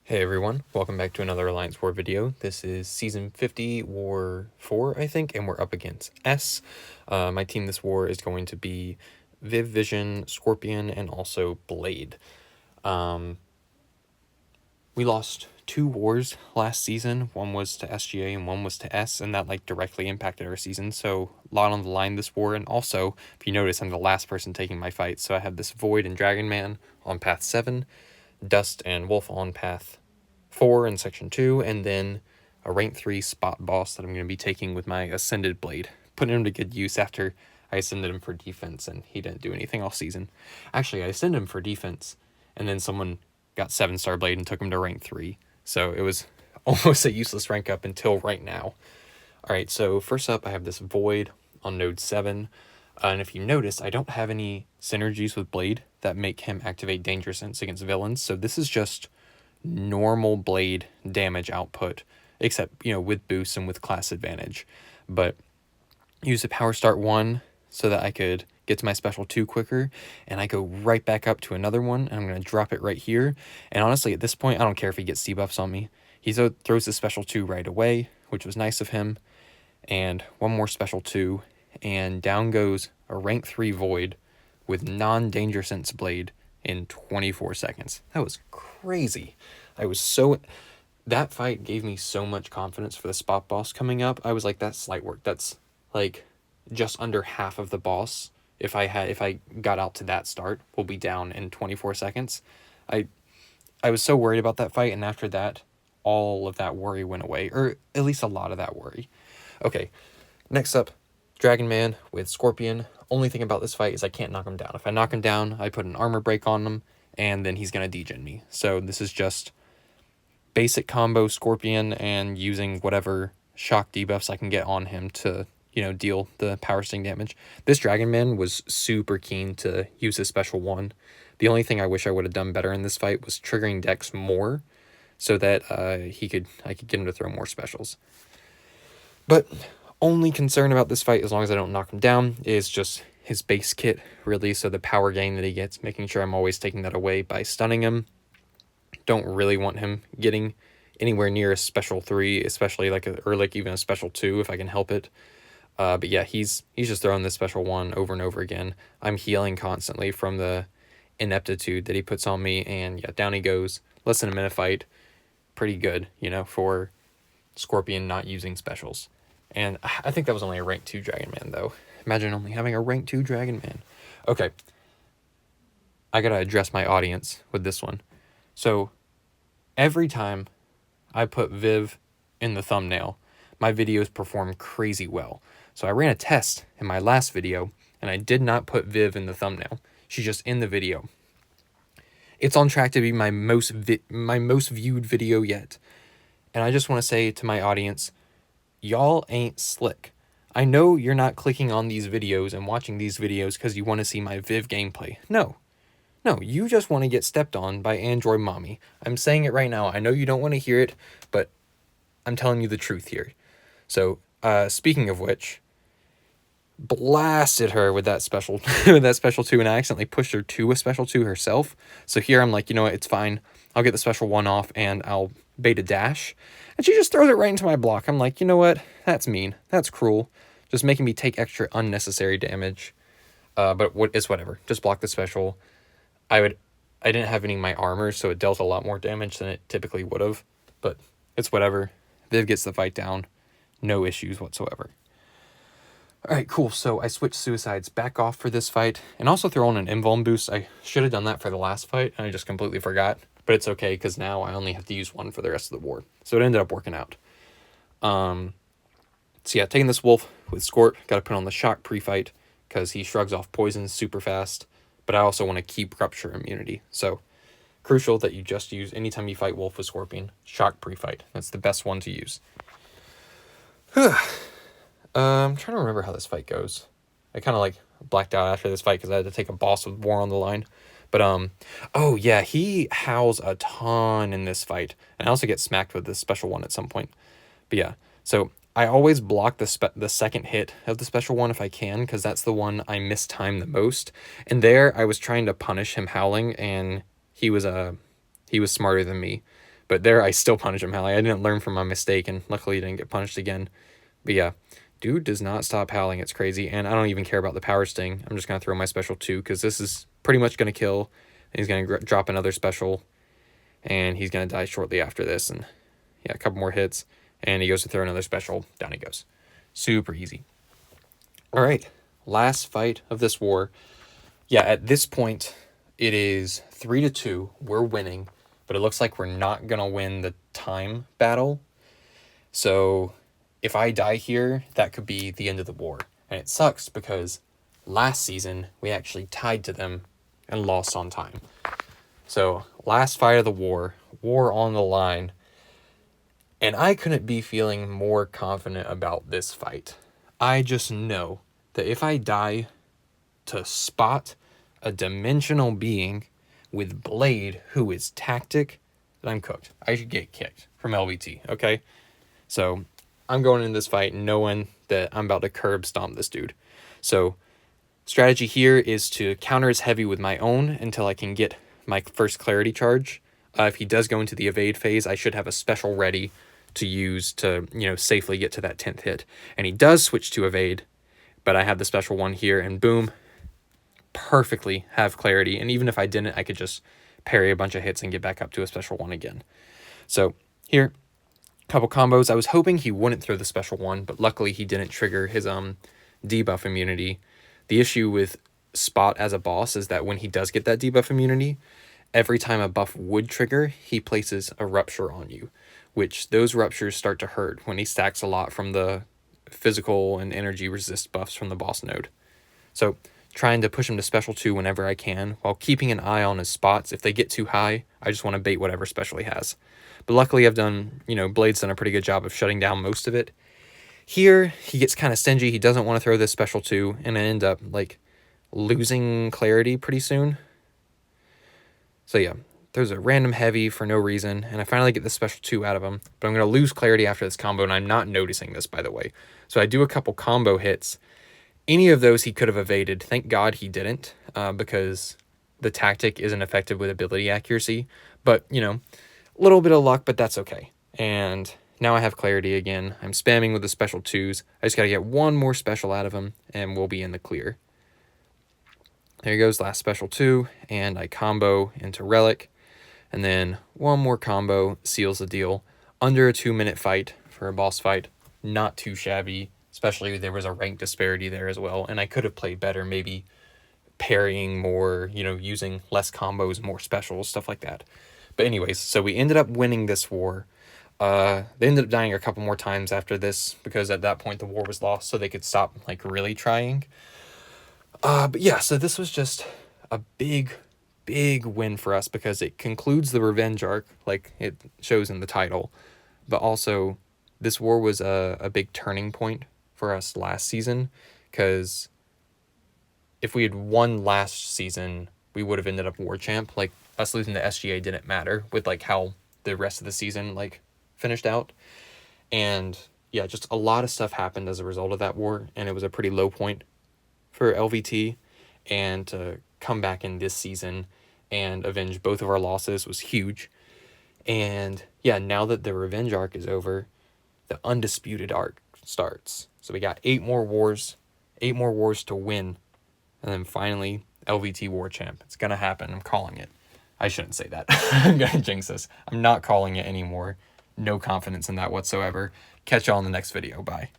Hey everyone, welcome back to another Alliance War video. This is Season 50, War 4, I think, and we're up against S. My team this war is going to be Viv, Vision, Scorpion, and also Blade. We lost 2 wars last season. One was to SGA and one was to S, and that directly impacted our season. So a lot on the line this war, and also, if you notice, I'm the last person taking my fight. So I have this Void and Dragon Man on path 7, Dust and Wolf on path 4 in section 2, and then a rank 3 spot boss that I'm going to be taking with my Ascended Blade. Putting him to good use after I ascended him for defense, and he didn't do anything all season. Actually, I ascended him for defense, and then someone got 7-star Blade and took him to rank 3. So it was almost a useless rank up until right now. Alright, so first up I have this Void on node 7. And if you notice, I don't have any synergies with Blade that make him activate Danger Sense against villains. So this is just normal Blade damage output, except, with boost and with class advantage. But use the power start 1 so that I could get to my special 2 quicker, and I go right back up to another one, and I'm going to drop it right here. And honestly, at this point, I don't care if he gets debuffs on me. He throws his special 2 right away, which was nice of him. And one more special 2, and down goes a rank 3 Void with non-Danger Sense Blade in 24 seconds. That was crazy. That fight gave me so much confidence for the spot boss coming up. I was like, that's light work. That's just under half of the boss. If I got out to that start, will be down in 24 seconds. I was so worried about that fight, and after that, all of that worry went away, or at least a lot of that worry. Okay, next up, Dragon Man with Scorpion. Only thing about this fight is I can't knock him down. If I knock him down, I put an armor break on him, and then he's going to degen me. So this is just basic combo Scorpion and using whatever shock debuffs I can get on him to, deal the power sting damage. This Dragon Man was super keen to use his special 1. The only thing I wish I would have done better in this fight was triggering Dex more so that I could get him to throw more specials. But only concern about this fight, as long as I don't knock him down, is just his base kit, really. So the power gain that he gets, making sure I'm always taking that away by stunning him. Don't really want him getting anywhere near a special 3, especially even a special 2 if I can help it. But yeah, he's just throwing this special 1 over and over again. I'm healing constantly from the ineptitude that he puts on me, and yeah, down he goes. Less than a minute fight. Pretty good, for Scorpion not using specials. And I think that was only a rank 2 Dragon Man, though. Imagine only having a rank 2 Dragon Man. Okay. I gotta address my audience with this one. So, every time I put Viv in the thumbnail, my videos perform crazy well. So I ran a test in my last video, and I did not put Viv in the thumbnail. She's just in the video. It's on track to be my most viewed video yet. And I just want to say to my audience, y'all ain't slick. I know you're not clicking on these videos and watching these videos because you want to see my Viv gameplay. No, you just want to get stepped on by Android Mommy. I'm saying it right now. I know you don't want to hear it, but I'm telling you the truth here. So, speaking of which, blasted her with that special 2, and I accidentally pushed her to a special 2 herself. So here I'm like, you know what, it's fine. I'll get the special 1 off, and I'll bait a dash. And she just throws it right into my block. I'm like, you know what, that's mean. That's cruel. Just making me take extra unnecessary damage. But it's whatever. Just block the special. I didn't have any of my armor, so it dealt a lot more damage than it typically would have. But it's whatever. Viv gets the fight down. No issues whatsoever. Alright, cool. So I switched suicides back off for this fight, and also throw on an invuln boost. I should have done that for the last fight, and I just completely forgot. But it's okay, because now I only have to use 1 for the rest of the war. So it ended up working out. So yeah, taking this wolf with Scorp. Got to put on the shock pre-fight, because he shrugs off poison super fast. But I also want to keep rupture immunity. So crucial that you just use, anytime you fight wolf with Scorpion, shock pre-fight. That's the best one to use. I'm trying to remember how this fight goes. I kind of blacked out after this fight because I had to take a boss with war on the line. But oh yeah, he howls a ton in this fight, and I also get smacked with this special 1 at some point. But yeah, so I always block the second hit of the special 1 if I can, because that's the one I mistime the most. And there I was trying to punish him howling, and he was smarter than me. But there, I still punish him howling. I didn't learn from my mistake, and luckily he didn't get punished again. But yeah, dude does not stop howling. It's crazy, and I don't even care about the power sting. I'm just going to throw my special 2, because this is pretty much going to kill. And he's going to drop another special, and he's going to die shortly after this. And yeah, a couple more hits, and he goes to throw another special. Down he goes. Super easy. All right, last fight of this war. Yeah, at this point, it is 3-2. We're winning, but it looks like we're not going to win the time battle. So if I die here, that could be the end of the war. And it sucks because last season, we actually tied to them and lost on time. So last fight of the war on the line. And I couldn't be feeling more confident about this fight. I just know that if I die to spot a dimensional being with Blade who is tactic, then I'm cooked. I should get kicked from LVT, okay? So I'm going into this fight knowing that I'm about to curb stomp this dude. So strategy here is to counter his heavy with my own until I can get my first clarity charge. If he does go into the evade phase, I should have a special ready to use to, safely get to that 10th hit. And he does switch to evade, but I have the special one here, and boom, perfectly have clarity. And even if I didn't, I could just parry a bunch of hits and get back up to a special one again. So here, couple combos. I was hoping he wouldn't throw the special one, but luckily he didn't trigger his debuff immunity. The issue with Spot as a boss is that when he does get that debuff immunity, every time a buff would trigger, he places a rupture on you, which those ruptures start to hurt when he stacks a lot from the physical and energy resist buffs from the boss node. So trying to push him to special 2 whenever I can, while keeping an eye on his spots. If they get too high, I just want to bait whatever special he has. But luckily I've done, Blade's done a pretty good job of shutting down most of it. Here, he gets kind of stingy. He doesn't want to throw this special 2, and I end up, losing clarity pretty soon. So yeah, there's a random heavy for no reason, and I finally get the special 2 out of him, but I'm going to lose clarity after this combo, and I'm not noticing this, by the way. So I do a couple combo hits. Any of those he could have evaded. Thank God he didn't, because the tactic isn't effective with ability accuracy. But, a little bit of luck, but that's okay. And now I have clarity again. I'm spamming with the special 2s. I just got to get one more special out of him, and we'll be in the clear. There goes last special 2, and I combo into Relic. And then one more combo seals the deal. Under a 2-minute fight for a boss fight. Not too shabby. Especially there was a rank disparity there as well. And I could have played better, maybe parrying more, using less combos, more specials, stuff like that. But anyways, so we ended up winning this war. They ended up dying a couple more times after this, because at that point the war was lost, so they could stop, really trying. But yeah, so this was just a big win for us, because it concludes the revenge arc, like it shows in the title. But also, this war was a big turning point for us last season, because if we had won last season, we would have ended up war champ. Us losing the SGA didn't matter with how the rest of the season finished out. And yeah, just a lot of stuff happened as a result of that war, and it was a pretty low point for LVT, and to come back in this season and avenge both of our losses was huge. And yeah, now that the revenge arc is over, the undisputed arc starts. So we got 8 more wars to win, and then finally LVT war champ. It's gonna happen. I'm calling it. I shouldn't say that. I'm gonna jinx this. I'm not calling it anymore. No confidence in that whatsoever. Catch y'all in the next video. Bye.